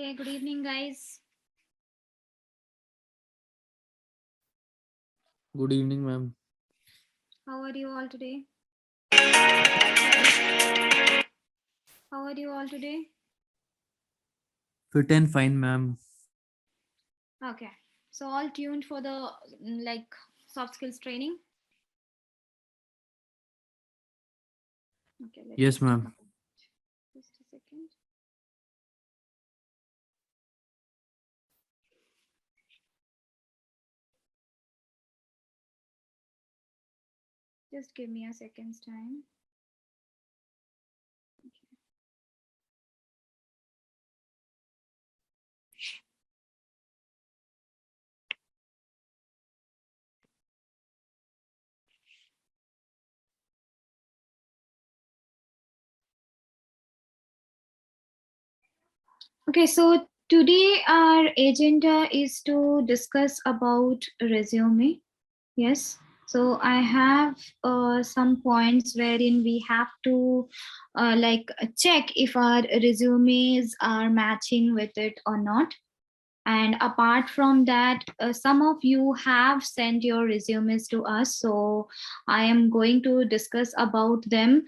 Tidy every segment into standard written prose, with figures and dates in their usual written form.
Okay, good evening, guys. Good evening, ma'am. How are you all today? How are you all today? Fit and fine, ma'am. Okay, so all tuned for the soft skills training. Okay, let me Yes, ma'am. just a second. Just give me a second's time. Okay, so today our agenda is to discuss about resume. Yes. So I have some points wherein we have to check if our resumes are matching with it or not. And apart from that, some of you have sent your resumes to us, so I am going to discuss about them.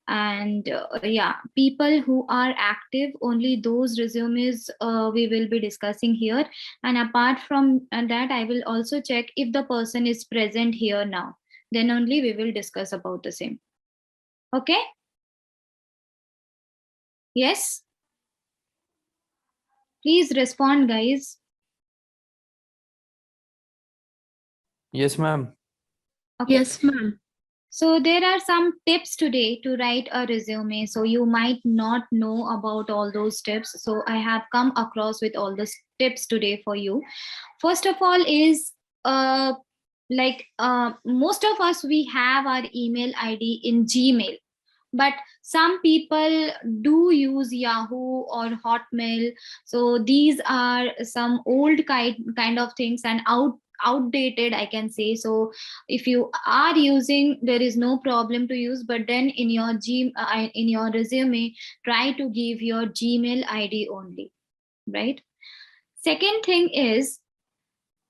And yeah, people who are active, only those resumes we will be discussing here. And apart from that, I will also check if the person is present here now, then only we will discuss about the same. Okay. Yes, please respond, guys. Yes, ma'am. Okay. Yes, ma'am. So there are some tips today to write a resume. So you might not know about all those tips. So I have come across with all the tips today for you. First of all is most of us, we have our email ID in Gmail, but some people do use Yahoo or Hotmail. So these are some old kind of things and outdated, I can say. So if you are using, there is no problem to use, but then in your in your resume, try to give your Gmail ID only, right? Second thing is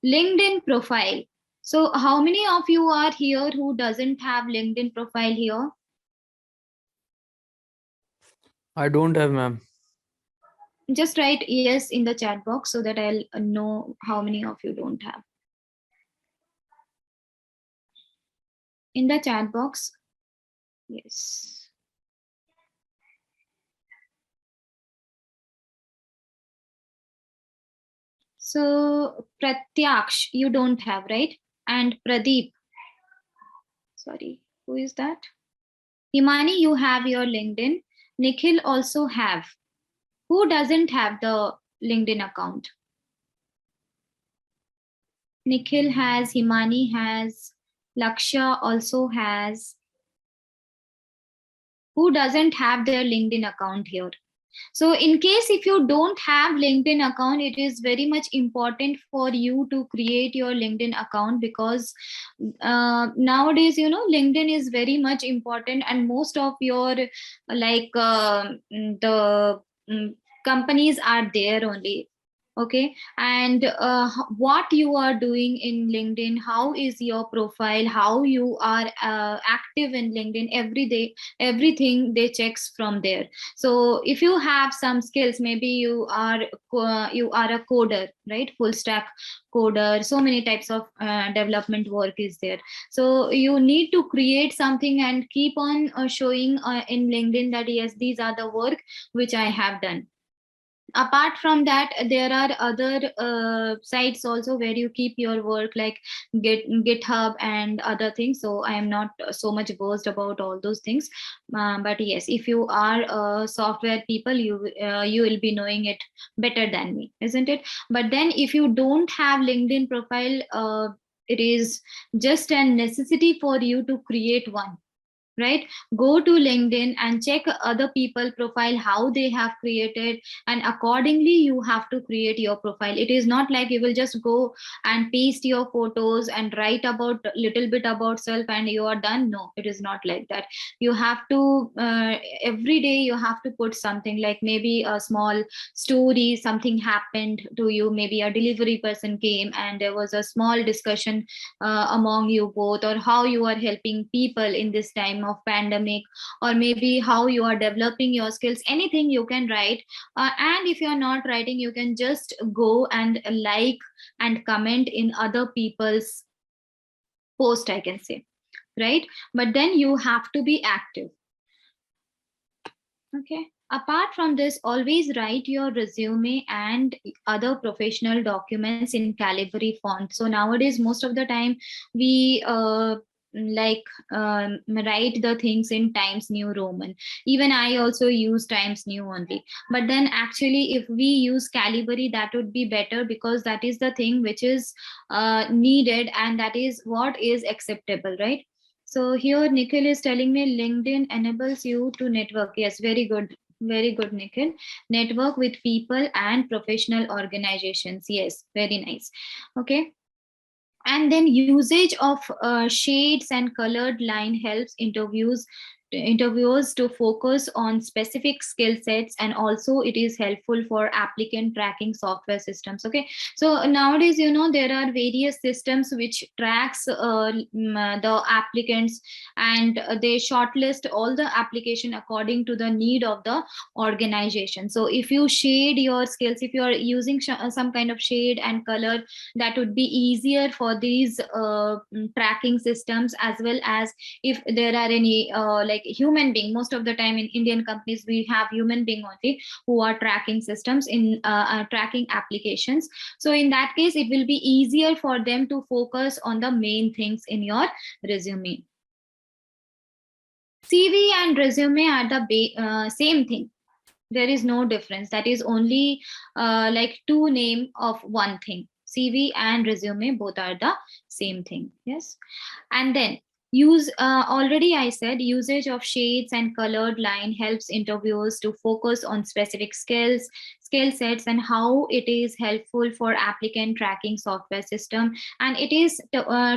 LinkedIn profile. So how many of you are here who doesn't have LinkedIn profile here? I don't have, ma'am. Just write yes in the chat box so that I'll know how many of you don't have. In the chat box, yes. So Pratyaksh, you don't have, right? And Pradeep, sorry, who is that? Himani, you have your LinkedIn. Nikhil also have. Who doesn't have the LinkedIn account? Nikhil has, Himani has, Laksha also has. Who doesn't have their LinkedIn account here? So in case if you don't have LinkedIn account, it is very much important for you to create your LinkedIn account, because nowadays, you know, LinkedIn is very much important, and most of your the companies are there only. Okay. And what you are doing in LinkedIn, how is your profile, how you are active in LinkedIn every day, everything they checks from there. So if you have some skills, maybe you are a coder, right? Full stack coder, so many types of development work is there. So you need to create something and keep on showing in LinkedIn that yes, these are the work which I have done. Apart from that, there are other sites also where you keep your work, like GitHub and other things. So I am not so much versed about all those things, but yes, if you are software people, you will be knowing it better than me, isn't it? But then if you don't have LinkedIn profile, it is just a necessity for you to create one. right? Go to LinkedIn and check other people profile, how they have created, and accordingly you have to create your profile. It is not like you will just go and paste your photos and write about little bit about self and you are done. No, it is not like that. You have to every day you have to put something, like maybe a small story, something happened to you, maybe a delivery person came and there was a small discussion among you both, or how you are helping people in this time of pandemic, or maybe how you are developing your skills. Anything you can write. And if you are not writing, you can just go and like and comment in other people's post, I can say, right? But then you have to be active. Okay. Apart from this, always write your resume and other professional documents in Calibri font. So nowadays, most of the time, we like write the things in Times New Roman. Even I also use Times New only. But then, actually, if we use Calibri, that would be better, because that is the thing which is needed and that is what is acceptable, right? So here Nikhil is telling me LinkedIn enables you to network. Yes, very good. Very good, Nikhil. Network with people and professional organizations. Yes, very nice. Okay. And then usage of shades and colored line helps interviewers to focus on specific skill sets, and also it is helpful for applicant tracking software systems. Okay, so nowadays, there are various systems which tracks the applicants, and they shortlist all the application according to the need of the organization. So if you shade your skills, if you are using some kind of shade and color, that would be easier for these tracking systems, as well as if there are any like human being. Most of the time in Indian companies, we have human being only who are tracking systems in tracking applications. So in that case, it will be easier for them to focus on the main things in your resume. CV and resume are the same thing. There is no difference. That is only like two name of one thing. CV and resume both are the same thing. Yes. And then use already I said usage of shades and colored line helps interviewers to focus on specific skill sets, and how it is helpful for applicant tracking software system, and it is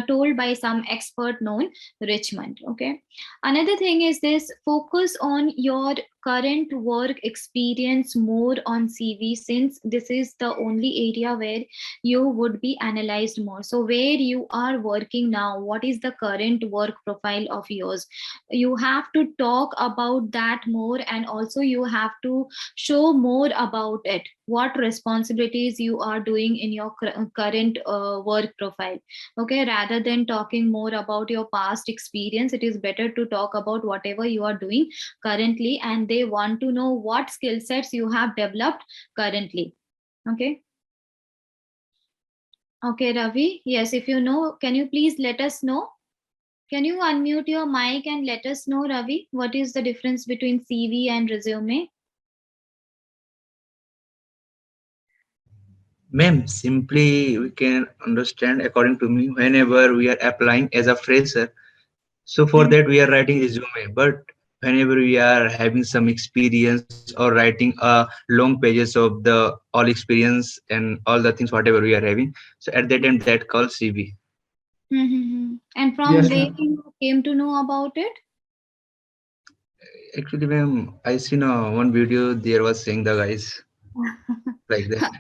told by some expert known Richmond. Okay. Another thing is this: focus on your current work experience more on CV, since this is the only area where you would be analyzed more. So where you are working now, what is the current work profile of yours? You have to talk about that more, and also you have to show more about it, what responsibilities you are doing in your current work profile. Okay, rather than talking more about your past experience, it is better to talk about whatever you are doing currently, and they want to know what skill sets you have developed currently. Okay. Okay, Ravi. Yes, if you know, can you please let us know? Can you unmute your mic and let us know, Ravi, what is the difference between CV and resume? Ma'am, simply we can understand according to me whenever we are applying as a fresher. So for that we are writing resume, but whenever we are having some experience or writing long pages of the all experience and all the things whatever we are having, so at that time that called CV. And from Yes, where ma'am. you came to know about it? Actually, ma'am, I seen one video there was saying the guys like that.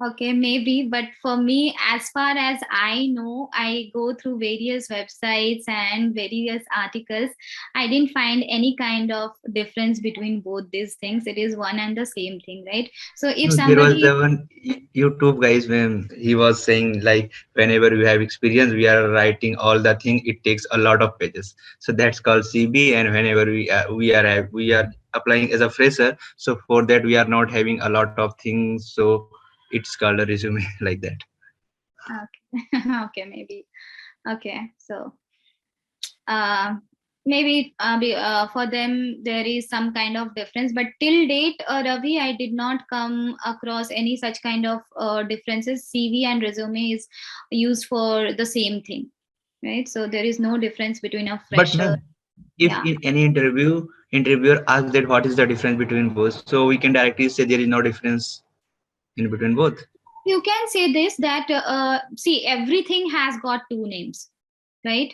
Okay, maybe, but for me, as far as I know, I go through various websites and various articles. I didn't find any kind of difference between both these things. It is one and the same thing, right? So if No, there was somebody, the one YouTube guys when he was saying like whenever we have experience, we are writing all the thing. It takes a lot of pages, so that's called CB. And whenever we are applying as a fresher, so for that we are not having a lot of things, so it's called a resume like that. okay, okay, maybe, okay, so uh, maybe for them there is some kind of difference, but till date, Ravi, I did not come across any such kind of differences. CV and resume is used for the same thing, right? So there is no difference between a But fresher. ma'am, if Yeah. in any interview, interviewer asks that what is the difference between both, so we can directly say there is no difference in between both. You can say this that see, everything has got two names, right?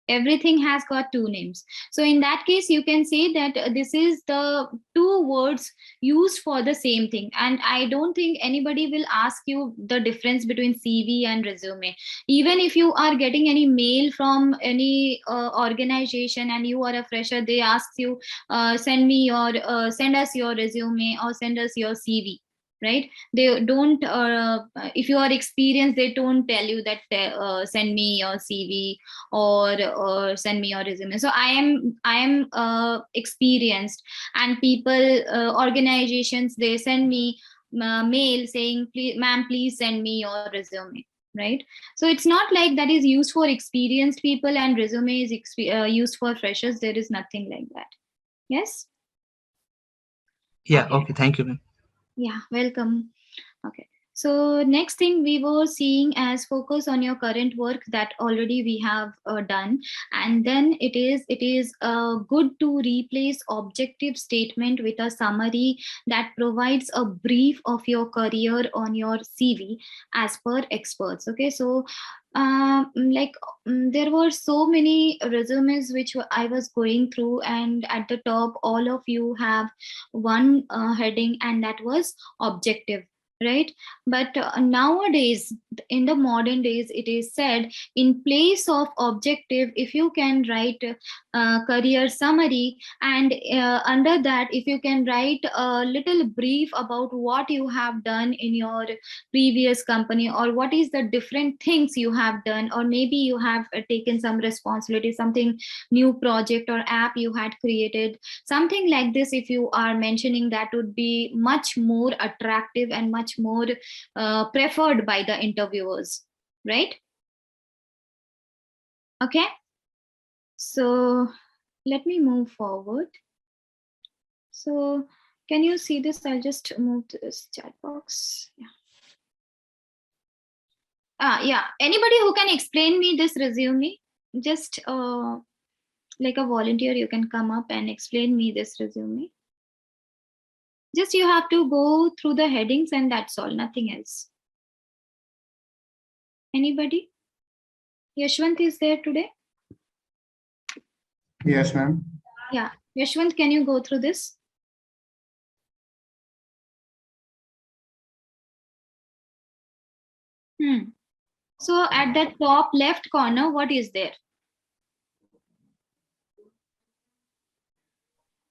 Everything has got two names. So in that case, you can say that this is the two words used for the same thing. And I don't think anybody will ask you the difference between CV and resume. Even if you are getting any mail from any organization and you are a fresher, they ask you, send us your resume or send us your CV, right? They don't if you are experienced, they don't tell you that send me your CV or send me your resume. So I am experienced, and people, organizations, they send me mail saying, please ma'am, please send me your resume, right? So it's not like that is used for experienced people and resume is used for freshers. There is nothing like that. Yes. Yeah, Okay. okay, thank you, ma'am. Yeah, welcome. Okay. So next thing we were seeing as focus on your current work, that already we have done, and then it is good to replace objective statement with a summary that provides a brief of your career on your CV as per experts. Okay, so like there were so many resumes which I was going through, and at the top all of you have one heading, and that was objective, right? But nowadays, in the modern days, it is said in place of objective, if you can write career summary, and under that, if you can write a little brief about what you have done in your previous company, or what is the different things you have done, or maybe you have taken some responsibility, something new project or app you had created, something like this, if you are mentioning, that would be much more attractive and much more preferred by the interviewers, right? Okay, so let me move forward. So can you see this? I'll just move to this chat box. Yeah. Yeah, anybody who can explain me this resume, just like a volunteer, you can come up and explain me this resume. Just you have to go through the headings and that's all, nothing else. Anybody? Yashwant is there today? Yes, ma'am. Yeah, Yashwant, can you go through this? So at the top left corner, what is there?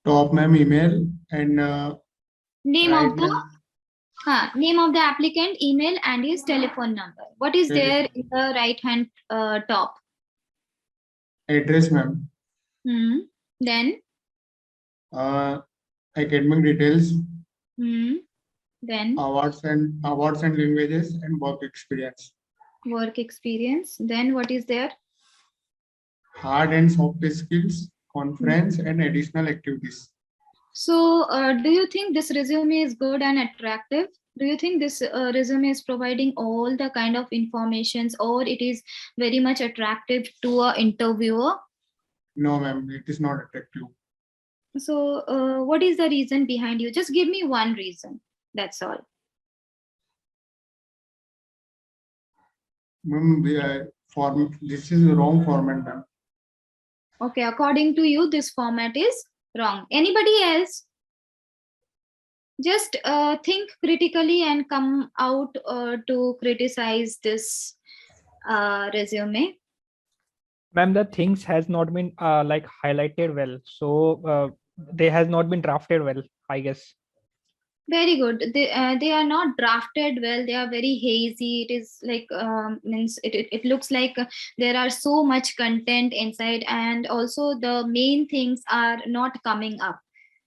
Top, ma'am, email and Name right, of the name of the applicant, email, and his telephone number. What is there in the right hand top? address, ma'am. Then Academic details, then awards and languages and work experience. work experience. Then what is there? Hard and soft skills, conference and additional activities. So do you think this resume is good and attractive? Do you think this resume is providing all the kind of informations, or it is very much attractive to a interviewer? No, ma'am, it is not attractive. So what is the reason behind you? Just give me one reason. That's all. Ma'am, this is the wrong format, ma'am. Okay, according to you, this format is wrong. Anybody else? Just think critically and come out to criticize this resume. Ma'am, the things has not been like highlighted well, so they has not been drafted well, I guess. Very good. They are not drafted well. They are very hazy. It is like means it looks like there are so much content inside, and also the main things are not coming up.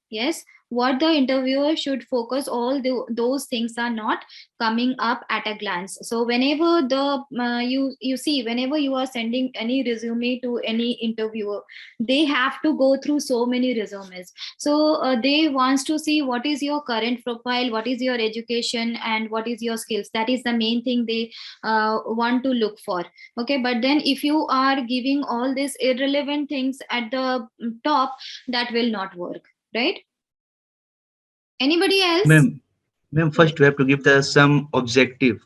Yes. what the interviewer should focus, all those things are not coming up at a glance. So whenever you see, whenever you are sending any resume to any interviewer, they have to go through so many resumes. So they wants to see what is your current profile, what is your education, and what is your skills. That is the main thing they want to look for. Okay, but then if you are giving all these irrelevant things at the top, that will not work, right? Anybody else? Ma'am, first we have to give the some objective,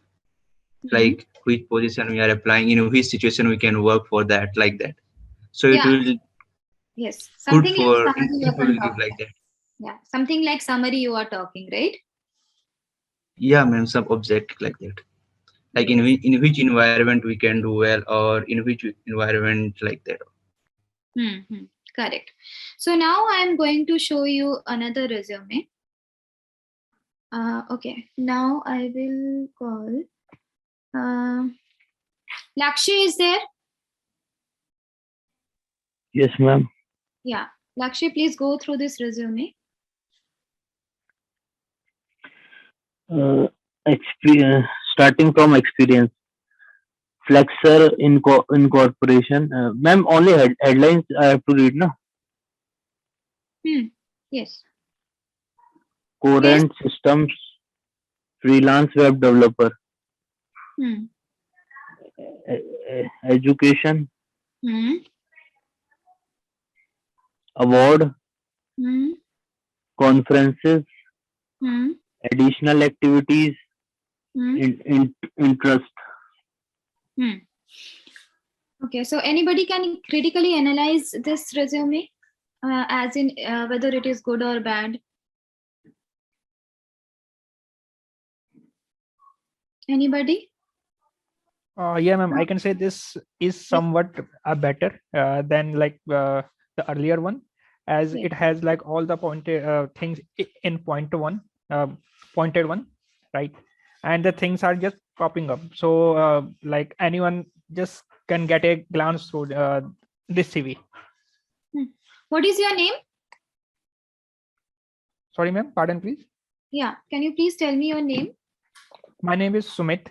like which position we are applying, in which situation we can work for that, like that. So it Yeah. will Yes, good something like for summary you people can will give talk. like that. Yeah, something like summary you are talking, right? Yeah, ma'am, some objective like that. Like Yes. in which environment we can do well, or in which environment like that. Correct. So now I'm going to show you another resume. Okay, now I will call. Lakshya is there? Yes, ma'am. Yeah, Lakshya, please go through this resume. Experience, starting from experience. Flexer Incorporation. Ma'am, only headlines I have to read, no? Yes. Current systems, freelance web developer. Education, award, conferences, additional activities, interest. Okay, so anybody can critically analyze this resume, as in whether it is good or bad. Anybody? Yeah, ma'am. I can say this is somewhat better than like the earlier one, as Yeah. it has like all the pointed things in pointed one, right? And the things are just popping up. So like anyone just can get a glance through this CV. What is your name? Sorry, ma'am. Pardon, please. Yeah, can you please tell me your name? My name is Sumit.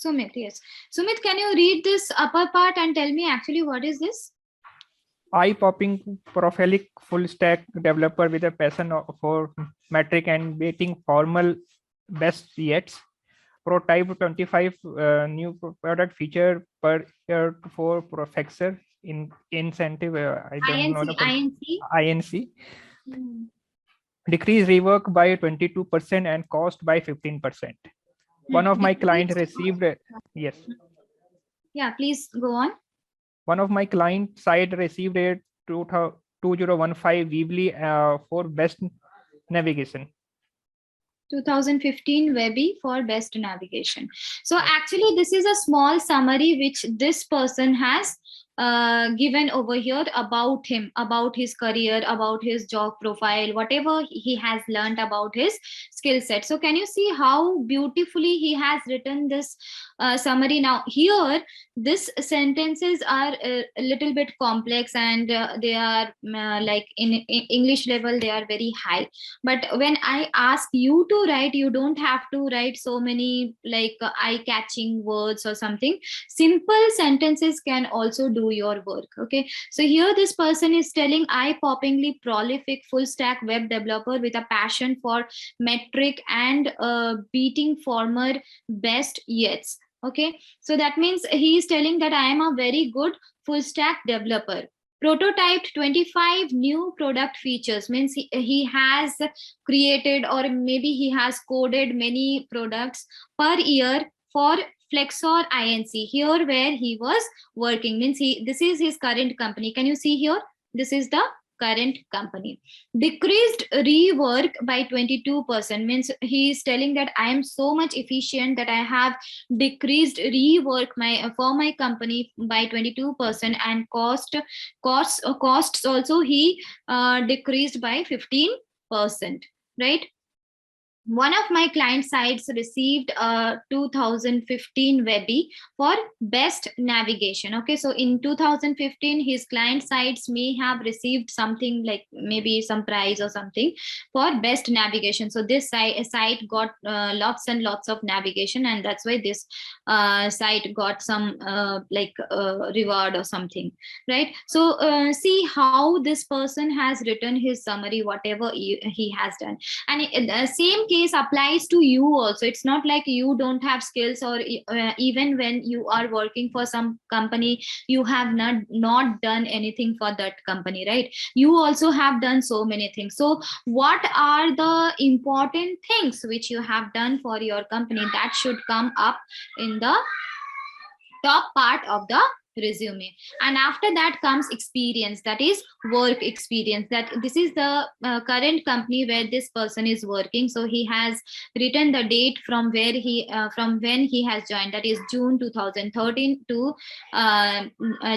Sumit, yes. Sumit, can you read this upper part and tell me actually what is this? Eye-popping prolific full-stack developer with a passion for metric and waiting formal best yet. Prototype 25 new product feature per year for professor in incentive. I don't know the INC. Decrease rework by 22% and cost by 15%. One of my client received yes. Yeah, please go on. One of my client side received a 2015 Weebly for best navigation. 2015 Webby for best navigation. So actually this is a small summary which this person has given over here about him, about his career, about his job profile, whatever he has learned about his skill set. So can you see how beautifully he has written this summary? Now here this sentences are a little bit complex, and they are like in English level they are very high. But when I ask you to write, you don't have to write so many like eye-catching words or something. Simple sentences can also do your work. Okay, so here this person is telling eye-poppingly prolific full-stack web developer with a passion for metric and beating former best yets. Okay, so that means he is telling that I am a very good full-stack developer. Prototyped 25 new product features means he has created, or maybe he has coded many products per year for Flexor Inc. Here where he was working, means this is his current company. Can you see here? This is the current company. Decreased rework by 22% means he is telling that I am so much efficient that I have decreased rework for my company by 22%, and costs also he decreased by 15%, right? one of my client sites received a 2015 Webby for best navigation. Okay, so in 2015 his client sites may have received something like maybe some prize or something for best navigation. So this site got lots and lots of navigation, and that's why this site got some reward or something, right? So see how this person has written his summary, whatever he has done. And the same case applies to you also. It's not like you don't have skills, or even when you are working for some company, you have not done anything for that company, right? You also have done so many things. So what are the important things which you have done for your company that should come up in the top part of the resume? And after that comes experience, that is work experience, that this is the current company where this person is working. So he has written the date from where he from when he has joined, that is June 2013 to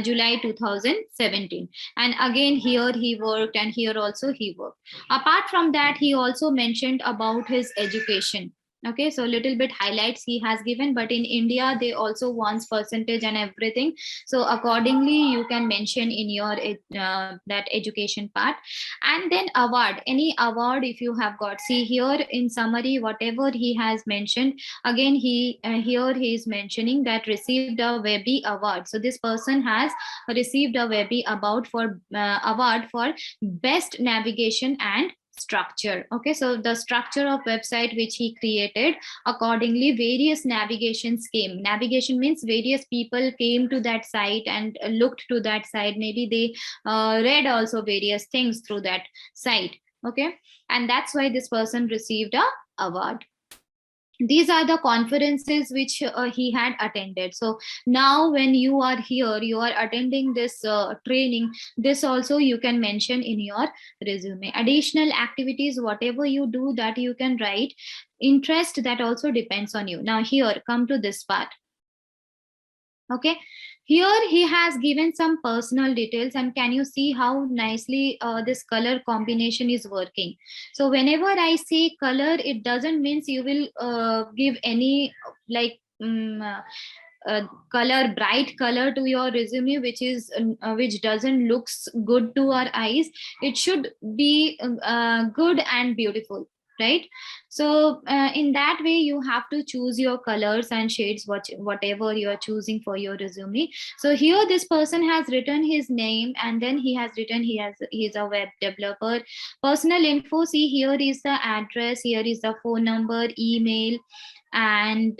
July 2017. And again here he worked, and here also he worked. Apart from that, he also mentioned about his education. Okay, so little bit highlights he has given, but in India they also wants percentage and everything. So accordingly you can mention in your that education part. And then award, any award if you have got. See here in summary whatever he has mentioned, again he here he is mentioning that received a Webby award. So this person has received a Webby award for best navigation and structure. Okay, so the structure of website which he created, accordingly various navigations came. Navigation means various people came to that site and looked to that site. Maybe they read also various things through that site. Okay, and that's why this person received a award. These are the conferences which he had attended. So now when you are here, you are attending this training, this also you can mention in your resume. Additional activities, whatever you do, that you can write. Interest, that also depends on you. Now here come to this part. Okay, here he has given some personal details, and can you see how nicely this color combination is working? So whenever I say color, it doesn't means you will give any like color, bright color to your resume which doesn't looks good to our eyes. It should be good and beautiful, right? So in that way you have to choose your colors and shades, whatever you are choosing for your resume. So here this person has written his name, and then he has written he's a web developer. Personal info, see here is the address, here is the phone number, email, and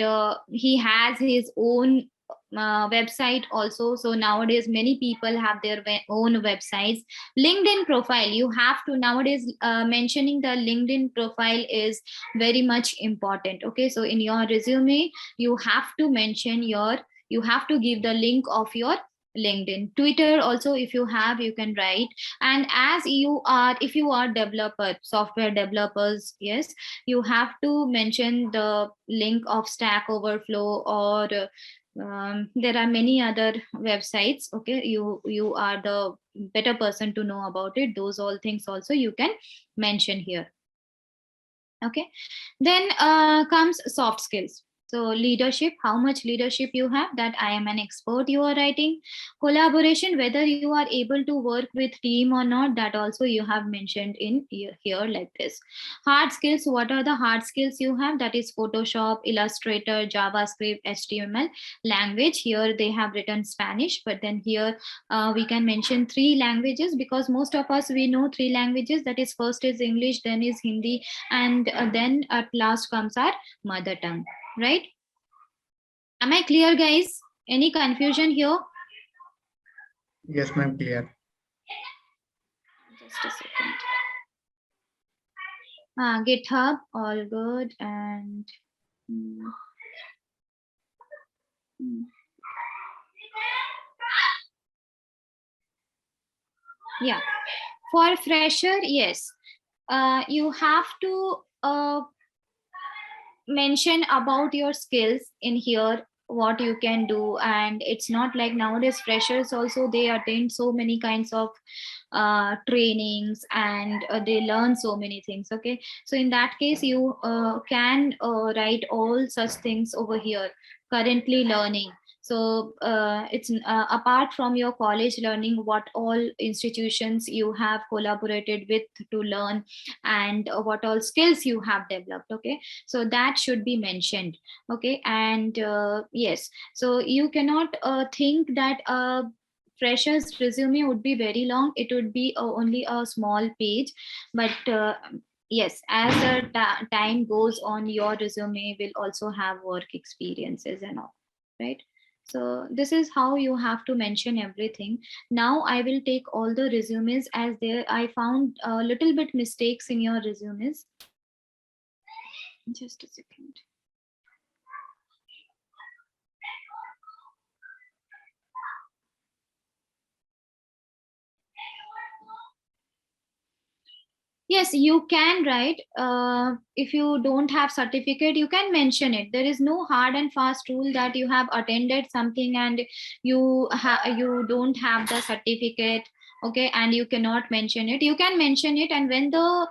he has his own website also. So nowadays many people have their own websites. LinkedIn profile, you have to nowadays mentioning the LinkedIn profile is very much important. Okay, so in your resume you have to mention you have to give the link of your LinkedIn. Twitter also if you have, you can write. And as you are, if you are developer, software developers, yes, you have to mention the link of Stack Overflow, or there are many other websites. Okay, you are the better person to know about it. Those all things also you can mention here. Okay, then comes soft skills. So leadership, how much leadership you have, that I am an expert you are writing. Collaboration, whether you are able to work with team or not, that also you have mentioned in here like this. Hard skills, what are the hard skills you have, that is Photoshop, Illustrator, JavaScript, HTML. Language, here they have written Spanish, but then here we can mention 3 languages, because most of us we know 3 languages, that is first is English, then is Hindi, and then at last comes our mother tongue, right? Am I clear, guys? Any confusion here? Yes, ma'am, clear. Just a second. GitHub, all good. And yeah, for fresher, yes, you have to mention about your skills in here what you can do. And it's not like nowadays freshers also, they attend so many kinds of trainings, and they learn so many things. Okay, so in that case you can write all such things over here, currently learning. So it's apart from your college learning, what all institutions you have collaborated with to learn, and what all skills you have developed. Okay, so that should be mentioned. Okay, and yes, so you cannot think that freshers resume would be very long. It would be only a small page, but yes, as the time goes on, your resume will also have work experiences and all, right? So this is how you have to mention everything. Now I will take all the resumes, as there I found a little bit mistakes in your resumes. Just a second. Yes, you can write. If you don't have certificate, you can mention it. There is no hard and fast rule that you have attended something and you don't have the certificate. Okay, and you cannot mention it. You can mention it, and when the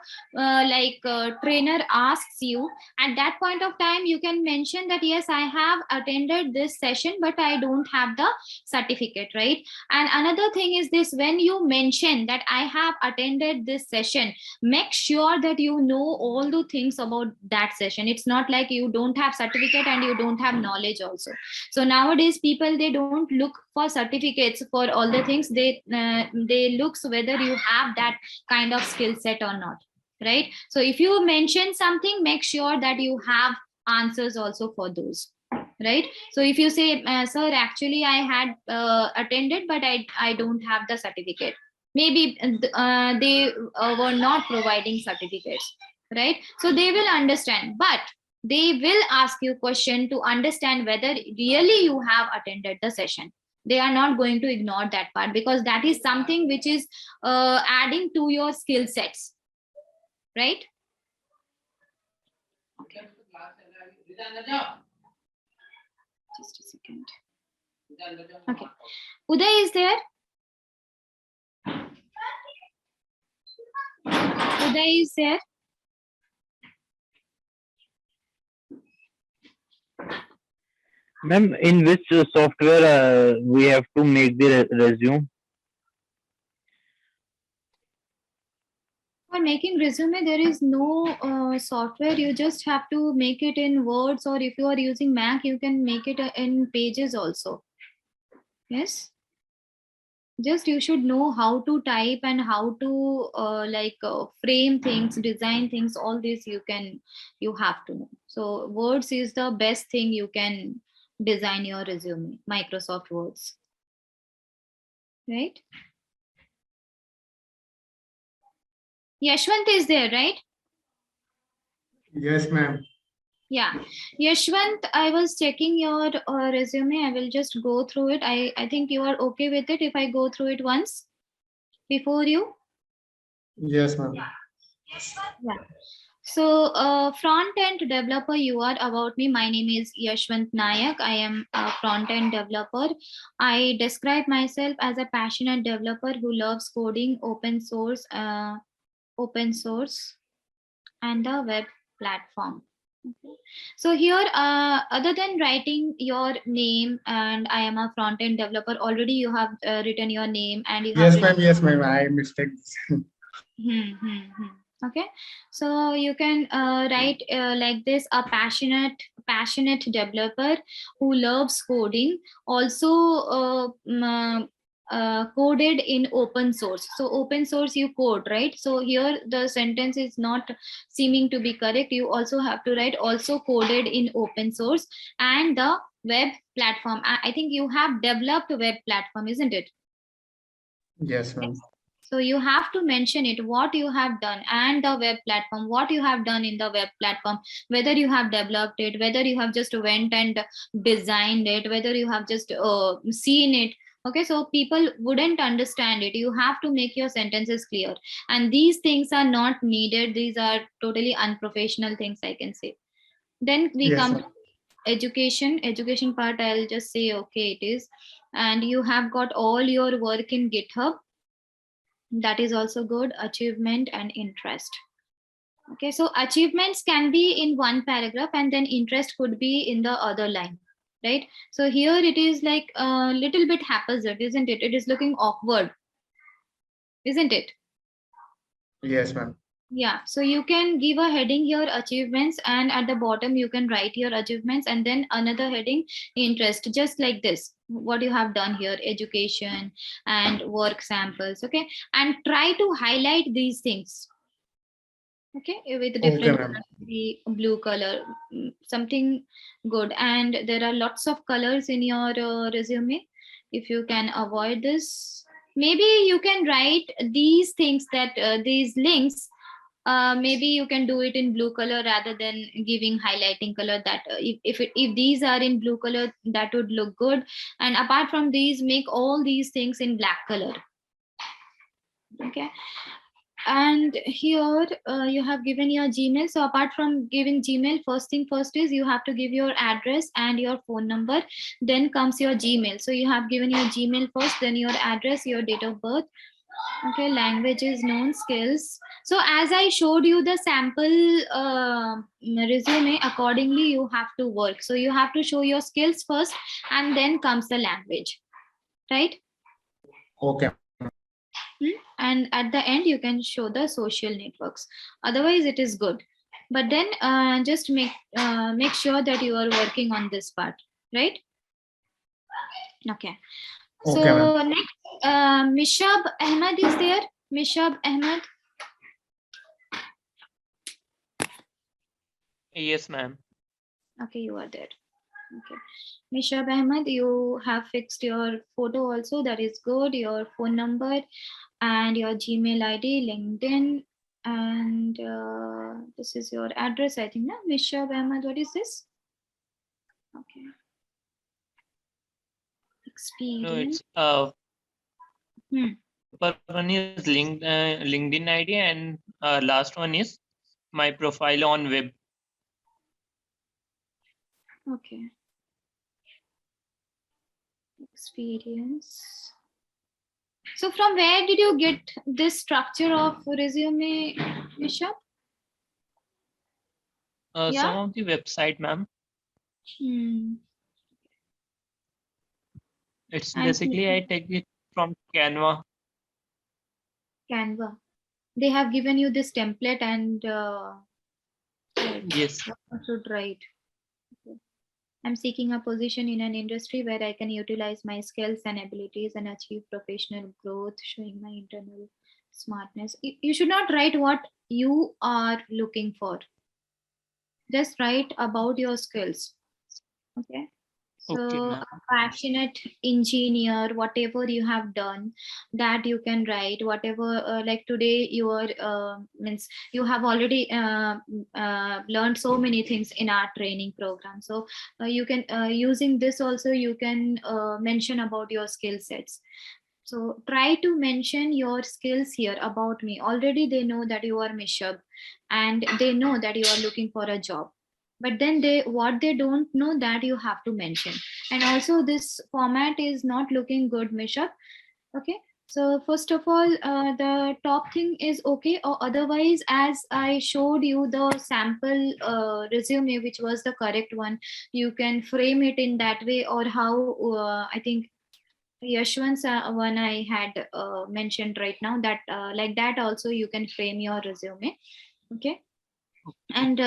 trainer asks you, at that point of time, you can mention that yes, I have attended this session, but I don't have the certificate, right? And another thing is this: when you mention that I have attended this session, make sure that you know all the things about that session. It's not like you don't have certificate and you don't have knowledge also. So nowadays people, they don't look for certificates for all the things. They looks whether you have that kind of skill set or not, right? So if you mention something, make sure that you have answers also for those, right? So if you say sir, actually I had attended, but I don't have the certificate, maybe they were not providing certificates, right? So they will understand, but they will ask you question to understand whether really you have attended the session. They are not going to ignore that part, because that is something which is adding to your skill sets, right? Okay. Just a second. Okay, Uday is there? Uday is there? Ma'am, in which software we have to make the resume? For making resume, there is no software. You just have to make it in Words, or if you are using Mac, you can make it in Pages also. Yes. Just you should know how to type and how to frame things, design things. All this you have to know. So Words is the best thing you can design your resume. Microsoft Words, right? Yashwant is there, right? Yes, ma'am. Yeah, Yashwant, I was checking your resume. I will just go through it. I think you are okay with it if I go through it once before you. Yes, ma'am. Yeah. So front-end developer, you are about me. My name is Yashwant Nayak. I am a front-end developer. I describe myself as a passionate developer who loves coding, open source, and the web platform. Okay. So here, other than writing your name and I am a front-end developer, already you have written your name and you have Yes, ma'am. Yes, ma'am. I mistake. Okay, so you can write like this: a passionate developer who loves coding, also coded in open source. So open source, you code, right? So here the sentence is not seeming to be correct. You also have to write also coded in open source and the web platform. I think you have developed a web platform, isn't it? Yes, ma'am. So you have to mention it, what you have done, and the web platform, what you have done in the web platform, whether you have developed it, whether you have just went and designed it, whether you have just seen it. Okay, so people wouldn't understand it. You have to make your sentences clear. And these things are not needed. These are totally unprofessional things, I can say. Then we Yes, come ma'am. to education part, I'll just say okay it is. And you have got all your work in GitHub. That is also good. Achievement and interest. Okay, so achievements can be in one paragraph and then interest could be in the other line, right? So here it is like a little bit haphazard, isn't it? It is looking awkward, isn't it? Yes, ma'am. Yeah, so you can give a heading here, achievements, and at the bottom you can write your achievements and then another heading, interest, just like this, what you have done here, education and work samples. Okay, and try to highlight these things. Okay, with different ma'am. colors, the blue color, something good. And there are lots of colors in your resume. If you can avoid this, maybe you can write these things, that these links, maybe you can do it in blue color rather than giving highlighting color. That if these are in blue color, that would look good. And apart from these, make all these things in black color. Okay, and here you have given your Gmail. So apart from giving Gmail, first thing first is you have to give your address and your phone number, then comes your Gmail. So you have given your Gmail first, then your address, your date of birth. Okay, languages known, skills. So as I showed you the sample resume, accordingly you have to work. So you have to show your skills first and then comes the language, right? Okay. And at the end you can show the social networks. Otherwise it is good, but then just make sure that you are working on this part, right? Okay, Okay, so ma'am. next Mishab Ahmed is there. Mishab Ahmed. Yes, ma'am. Okay, you are there. Okay, Mishab Ahmed, you have fixed your photo also, that is good. Your phone number and your Gmail ID, LinkedIn, and this is your address, I think. No, Mishab Ahmed, what is this? Okay. No, Experience. it's Hmm. one is LinkedIn ID, and last one is my profile on web. Okay. Experience. So from where did you get this structure of resume, Mishab? Yeah. Some of the website, ma'am. It's And basically I take it from Canva. Canva. They have given you this template and Yes. what should write. Okay. I'm seeking a position in an industry where I can utilize my skills and abilities and achieve professional growth, showing my internal smartness. You should not write what you are looking for. Just write about your skills. Okay. So Okay, ma'am. a passionate engineer, whatever you have done, that you can write. Whatever, like today, you are means you have already learned so many things in our training program. So you can using this also you can mention about your skill sets. So try to mention your skills here about me. Already they know that you are Mishab, and they know that you are looking for a job. But then what they don't know, that you have to mention. And also this format is not looking good, Mishab. Okay. So first of all, the top thing is okay, or otherwise, as I showed you the sample resume, which was the correct one, you can frame it in that way, or how I think Yashwant's one I had mentioned right now, that like that also you can frame your resume. Okay. And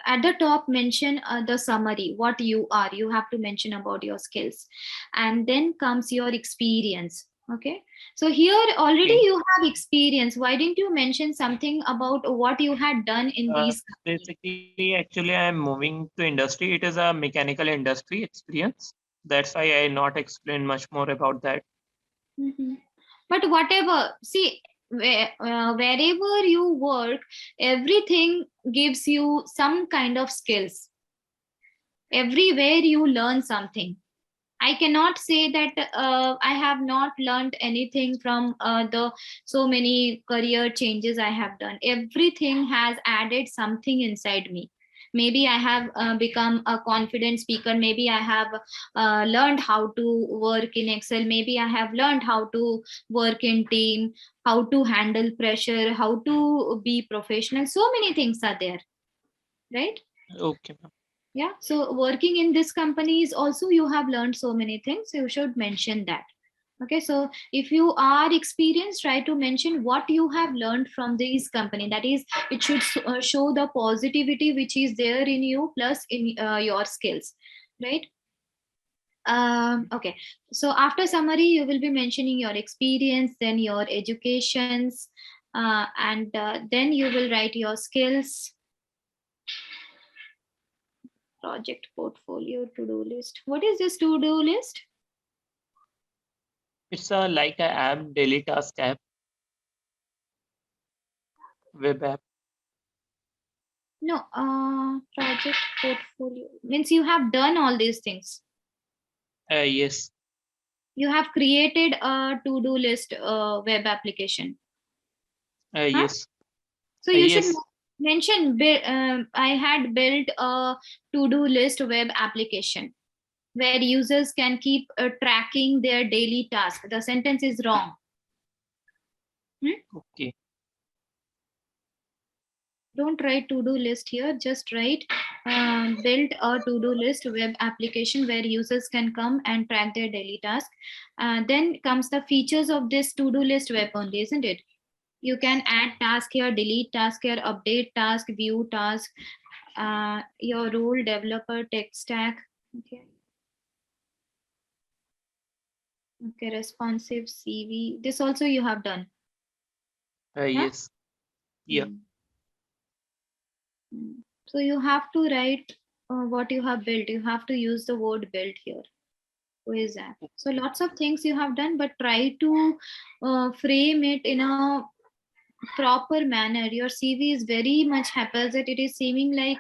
at the top mention the summary, what you are. You have to mention about your skills, and then comes your experience. Okay, so here already Okay. you have experience. Why didn't you mention something about what you had done in these companies? Basically, actually, I am moving to industry. It is a mechanical industry experience. That's why I not explain much more about that. Mhm. But whatever, see, wherever you work, everything gives you some kind of skills. Everywhere you learn something. I cannot say that I have not learned anything from the so many career changes I have done. Everything has added something inside me. Maybe I have become a confident speaker. Maybe I have learned how to work in Excel. Maybe I have learned how to work in team, how to handle pressure, how to be professional. So many things are there, right? Okay, ma'am. Yeah, so working in this company is also you have learned so many things, you should mention that. Okay, so if you are experienced, try to mention what you have learned from this company. That is, it should show the positivity which is there in you plus in your skills, right? Okay, so after summary you will be mentioning your experience, then your educations, and then you will write your skills, project portfolio, to-do list. What is this to-do list? It's a like a app, daily task app, web app. No, project portfolio means you have done all these things. Yes. You have created a to-do list web application. Huh? Yes. So you should Yes. mention I had built a to-do list web application where users can keep tracking their daily task. The sentence is wrong. Okay. Don't write to-do list here, just write build a to-do list web application where users can come and track their daily task. Then comes the features of this to-do list web only, isn't it? You can add task here, delete task here, update task, view task, your role, developer, tech stack. Okay, responsive CV, this also you have done. Yes. Yeah. So you have to write what you have built. You have to use the word built here. Who is that? So lots of things you have done, but try to frame it in a proper manner. Your CV is very much haphazard. It is seeming like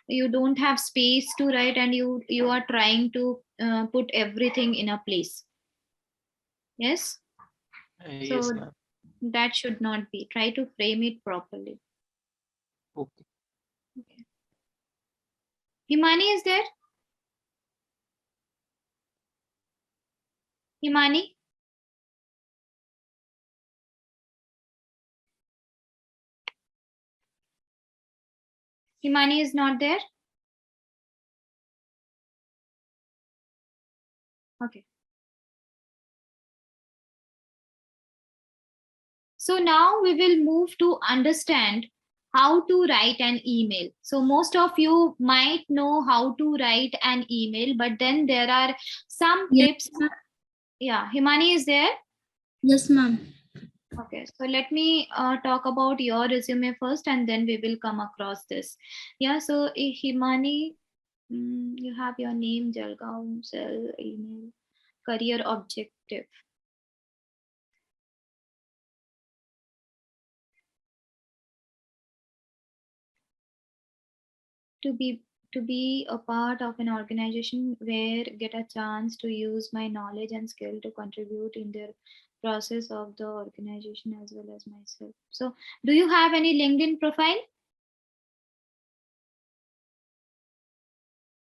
you don't have space to write, and you are trying to put everything in a place. Yes. Yes, So ma'am. that should not be. Try to frame it properly. Okay. Okay. Himani is there? Himani? Himani is not there? Okay. So now we will move to understand how to write an email. So most of you might know how to write an email, but then there are some tips. Yeah, Himani is there? Yes, ma'am. Okay, so let me talk about your resume first, and then we will come across this. Yeah, so Himani, you have your name, Jalgaon, cell, email, career objective. To be a part of an organization where get a chance to use my knowledge and skill to contribute in their process of the organization as well as myself. So do you have any LinkedIn profile,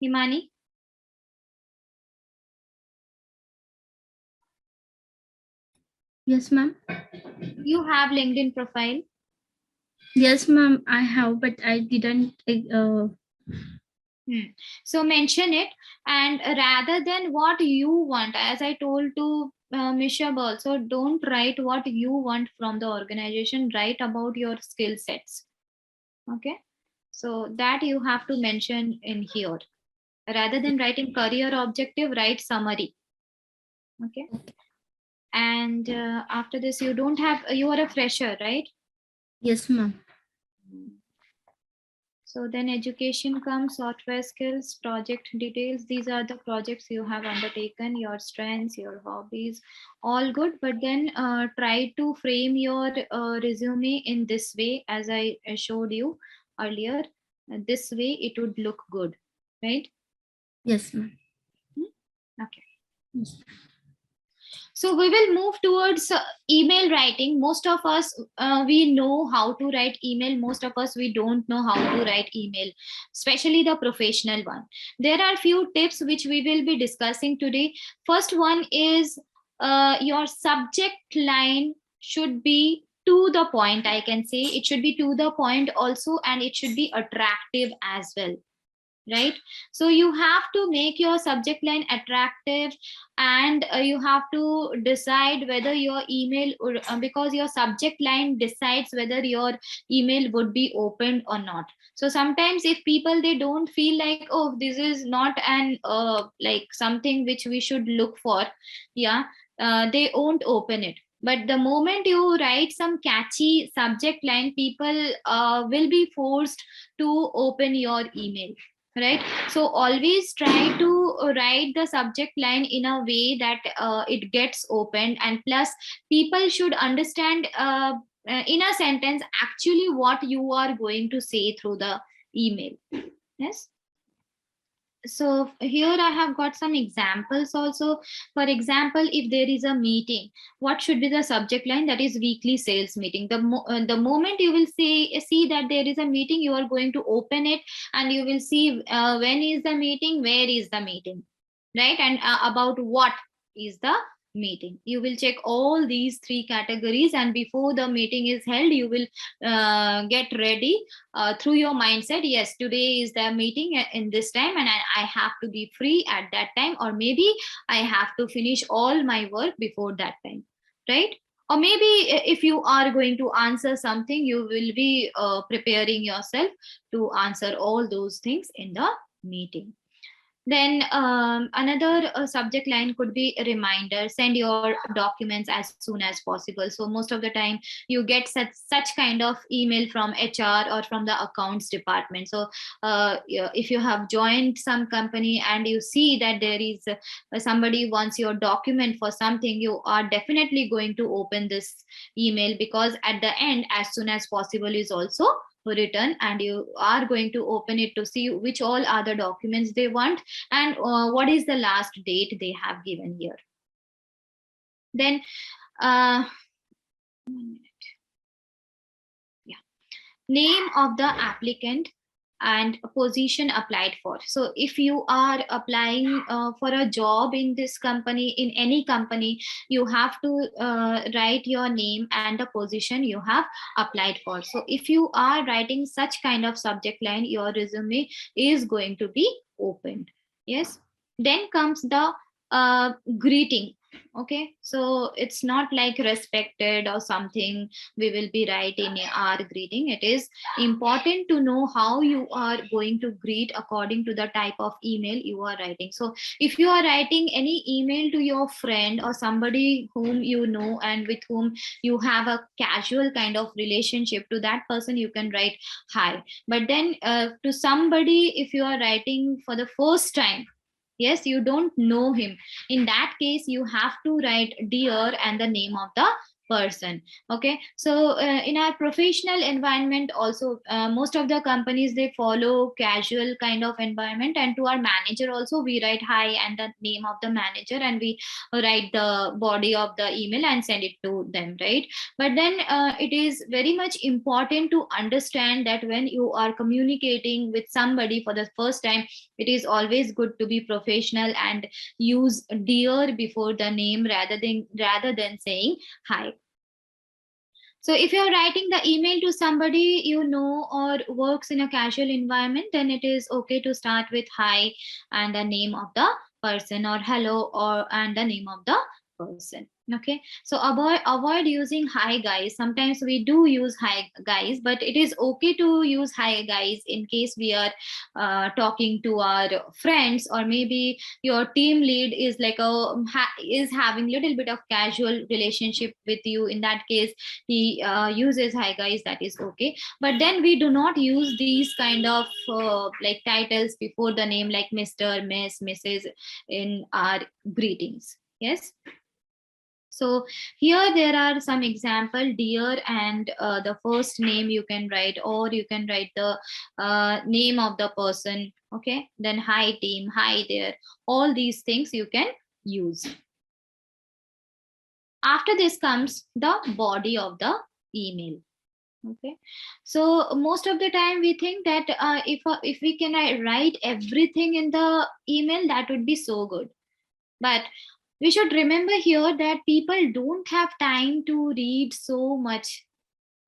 Himani? Yes, ma'am. You have LinkedIn profile? Yes, ma'am. I have, but I didn't. So mention it, and rather than what you want, as I told to Mishab also, don't write what you want from the organization, write about your skill sets. Okay, so that you have to mention in here. Rather than writing career objective, write summary. Okay, and after this you don't have, you are a fresher, right? Yes, ma'am. So then education comes, software skills, project details. These are the projects you have undertaken, your strengths, your hobbies, all good. But then try to frame your resume in this way, as I showed you earlier. This way it would look good, right? Yes, ma'am. Okay. Yes. So we will move towards email writing. Most of us, we know how to write email. Most of us, we don't know how to write email, especially the professional one. There are few tips which we will be discussing today. First one is your subject line should be to the point. I can say it should be to the point also, and it should be attractive as well, right? So you have to make your subject line attractive, and you have to decide whether your email or because your subject line decides whether your email would be opened or not. So sometimes if people, they don't feel like, oh, this is not an like something which we should look for, yeah, they won't open it. But the moment you write some catchy subject line, people will be forced to open your email, right? So always try to write the subject line in a way that it gets opened, and plus people should understand in a sentence actually what you are going to say through the email. Yes. So here I have got some examples also. For example, if there is a meeting, what should be the subject line? That is weekly sales meeting. The moment you will see that there is a meeting, you are going to open it, and you will see when is the meeting, where is the meeting, right? And about what is the meeting. You will check all these three categories, and before the meeting is held, you will get ready through your mindset. Yes, today is the meeting in this time, and I have to be free at that time, or maybe I have to finish all my work before that time, right? Or maybe if you are going to answer something, you will be preparing yourself to answer all those things in the meeting. Then another subject line could be a reminder. Send your documents as soon as possible. So most of the time you get such kind of email from HR or from the accounts department. So if you have joined some company and you see that there is somebody wants your document for something, you are definitely going to open this email, because at the end, as soon as possible is also written, and you are going to open it to see which all are the documents they want, and what is the last date they have given here. Then 1 minute. Yeah, name of the applicant and position applied for. So if you are applying for a job in this company, in any company, you have to write your name and the position you have applied for. So if you are writing such kind of subject line, your resume is going to be opened. Yes. Then comes the greeting. Okay, so it's not like respected or something we will be writing our greeting. It is important to know how you are going to greet according to the type of email you are writing. So if you are writing any email to your friend or somebody whom you know and with whom you have a casual kind of relationship, to that person you can write hi. But then to somebody, if you are writing for the first time, yes, you don't know him, in that case you have to write dear and the name of the person. Okay, so in our professional environment also, most of the companies, they follow casual kind of environment, and to our manager also we write hi and the name of the manager, and we write the body of the email and send it to them, right? But then it is very much important to understand that when you are communicating with somebody for the first time, it is always good to be professional and use dear before the name rather than saying hi. So if you're writing the email to somebody you know or works in a casual environment, then it is okay to start with hi and the name of the person, or hello or and the name of the person. Okay, so avoid using hi guys. Sometimes we do use hi guys, but it is okay to use hi guys in case we are talking to our friends, or maybe your team lead is like is having little bit of casual relationship with you. In that case, he uses hi guys, that is okay. But then we do not use these kind of like titles before the name, like Mr., Miss, Mrs. in our greetings. Yes. So here there are some example, dear and the first name you can write, or you can write the name of the person. Okay, then hi team, hi there, all these things you can use. After this comes the body of the email. Okay, so most of the time we think that if we can write everything in the email, that would be so good. But we should remember here that people don't have time to read so much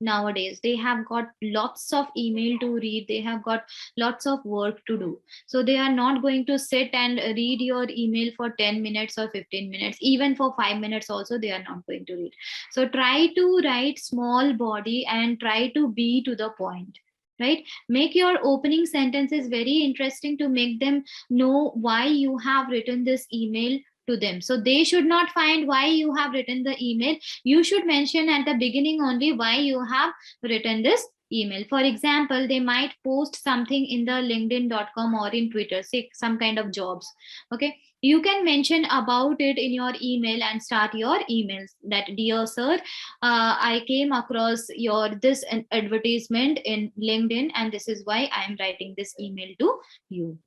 nowadays. They have got lots of email to read, they have got lots of work to do, so they are not going to sit and read your email for 10 minutes or 15 minutes, even for 5 minutes also they are not going to read. So try to write small body and try to be to the point, right? Make your opening sentences very interesting to make them know why you have written this email to them. So they should not find why you have written the email. You should mention at the beginning only why you have written this email. For example, they might post something in the linkedin.com or in Twitter, say some kind of jobs. Okay, you can mention about it in your email and start your emails that, dear sir, I came across your this advertisement in LinkedIn and this is why I am writing this email to you.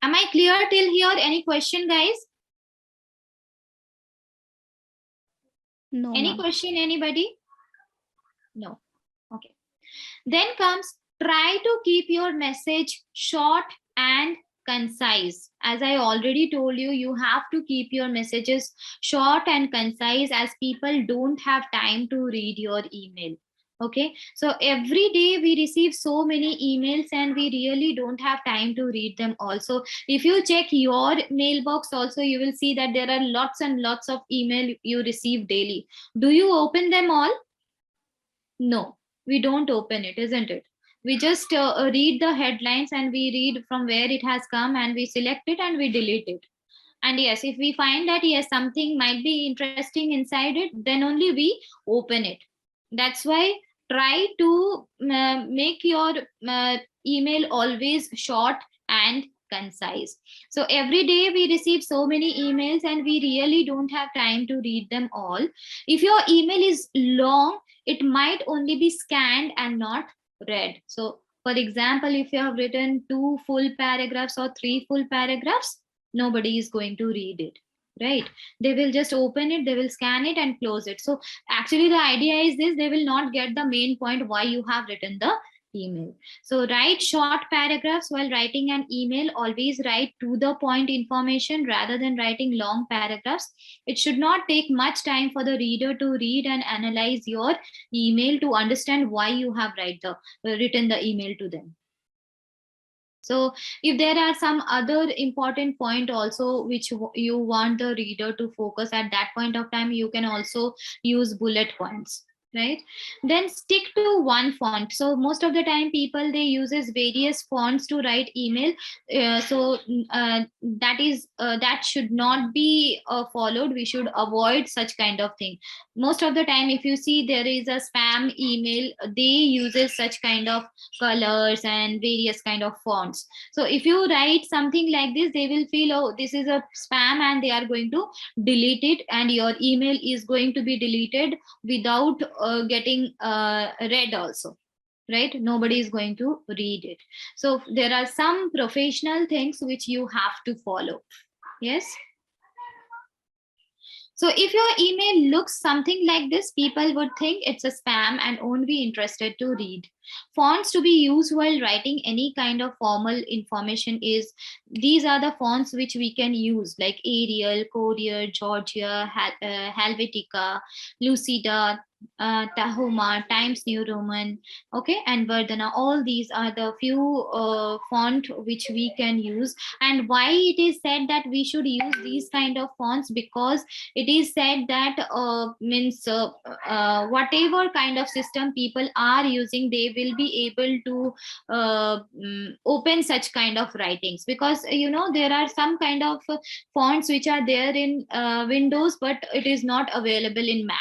Am I clear till here? Any question, guys? No, Any ma'am. question, anybody? No. Okay. Then comes, try to keep your message short and concise. As I already told you, you have to keep your messages short and concise, as people don't have time to read your email. Okay, so every day we receive so many emails and we really don't have time to read them also. If you check your mailbox also, you will see that there are lots and lots of email you receive daily. Do you open them all? No, we don't open it, isn't it? We just read the headlines and we read from where it has come and we select it and we delete it. And yes, if we find that yes, something might be interesting inside it, then only we open it. That's why try to make your email always short and concise. So every day we receive so many emails and we really don't have time to read them all. If your email is long, it might only be scanned and not read. So for example, if you have written 2 full paragraphs or 3 full paragraphs, nobody is going to read it, right? They will just open it, they will scan it and close it. So actually the idea is this, they will not get the main point why you have written the email. So write short paragraphs while writing an email. Always write to the point information rather than writing long paragraphs. It should not take much time for the reader to read and analyze your email to understand why you have written the email to them. So if there are some other important point also which you want the reader to focus at that point of time, you can also use bullet points, right? Then stick to one font. So most of the time people, they uses various fonts to write email. That should not be followed. We should avoid such kind of thing. Most of the time, if you see there is a spam email, they uses such kind of colors and various kind of fonts. So if you write something like this, they will feel, oh, this is a spam, and they are going to delete it, and your email is going to be deleted without getting read also, right? Nobody is going to read it. So there are some professional things which you have to follow. Yes. So if your email looks something like this, people would think it's a spam and won't be interested to read. Fonts to be used while writing any kind of formal information is, these are the fonts which we can use, like Arial, Courier, Georgia, Helvetica, Lucida, Tahoma, Times New Roman, okay, and Verdana. All these are the few font which we can use. And why it is said that we should use these kind of fonts? Because it is said that whatever kind of system people are using, they will be able to open such kind of writings. Because there are some kind of fonts which are there in Windows, but it is not available in Mac.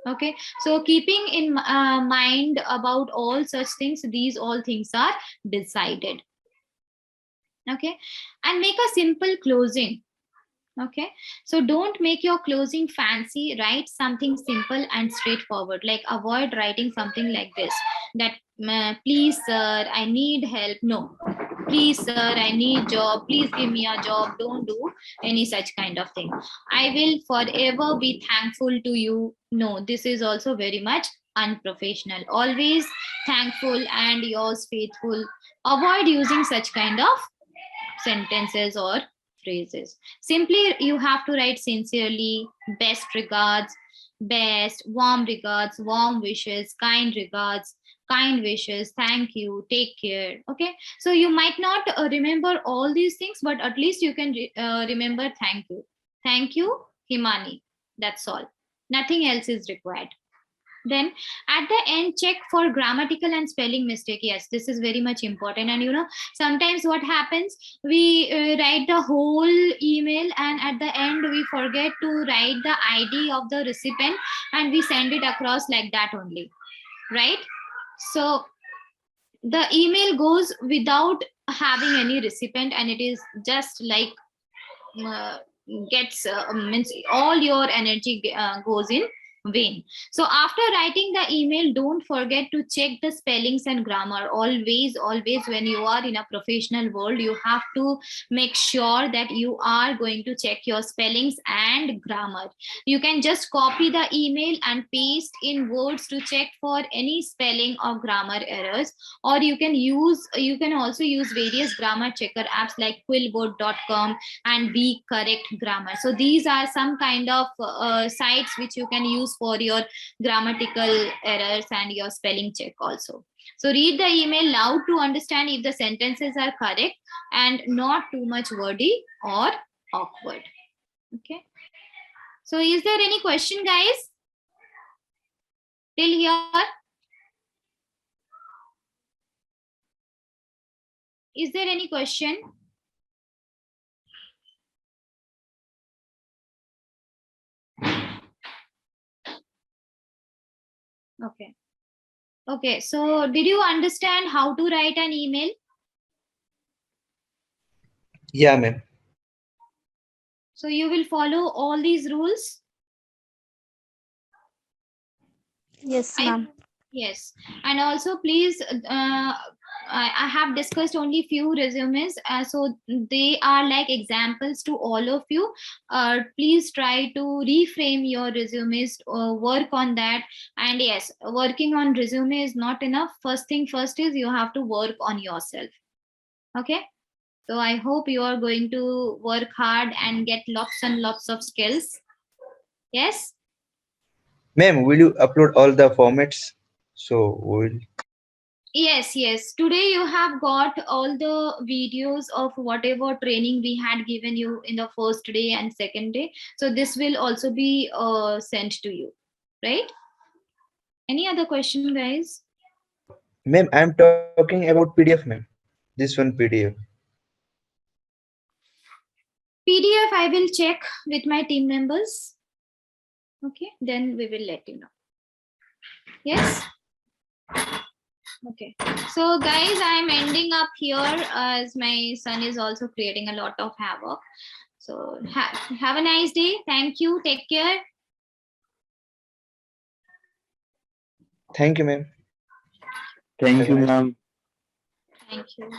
Okay, so keeping in mind about all such things, these all things are decided. Okay, and make a simple closing. Okay, so don't make your closing fancy. Write something simple and straightforward. Like, avoid writing something like this, that please sir, I need help. No, please sir, I need job, please give me a job. Don't do any such kind of thing. I will forever be thankful to you. No, this is also very much unprofessional. Always thankful and yours faithful. Avoid using such kind of sentences or phrases. Simply you have to write sincerely, best regards, best, warm regards, warm wishes, kind regards, kind wishes, thank you, take care. Okay, so you might not remember all these things, but at least you can remember thank you Himani. That's all, nothing else is required. Then at the end, check for grammatical and spelling mistake. Yes, this is very much important. And sometimes what happens, we write the whole email and at the end we forget to write the ID of the recipient and we send it across like that only, right? So the email goes without having any recipient and it is just like means all your energy goes in vain. So after writing the email, don't forget to check the spellings and grammar. Always when you are in a professional world, you have to make sure that you are going to check your spellings and grammar. You can just copy the email and paste in words to check for any spelling or grammar errors, or you can also use various grammar checker apps like quillboard.com and Be Correct Grammar. So these are some kind of sites which you can use for your grammatical errors and your spelling check also. So read the email loud to understand if the sentences are correct and not too much wordy or awkward. Okay. So is there any question, guys? Till here? Is there any question? Okay, so did you understand how to write an email? Yeah, ma'am. So you will follow all these rules? Yes, ma'am. Yes, and also please, I have discussed only few resumes, so they are like examples to all of you. Please try to reframe your resumes, work on that. And yes, working on resume is not enough. First thing first is you have to work on yourself. Okay, so I hope you are going to work hard and get lots and lots of skills. Yes. Ma'am, will you upload all the formats? So we'll. Yes. Today you have got all the videos of whatever training we had given you in the first day and second day. So this will also be sent to you, right? Any other question, guys? Ma'am, I'm talking about PDF, ma'am. This one PDF. PDF, I will check with my team members. Okay, then we will let you know. Yes. Okay, so guys, I'm ending up here as my son is also creating a lot of havoc. So have a nice day. Thank you. Take care. Thank you, ma'am. Thank you, ma'am. Thank you.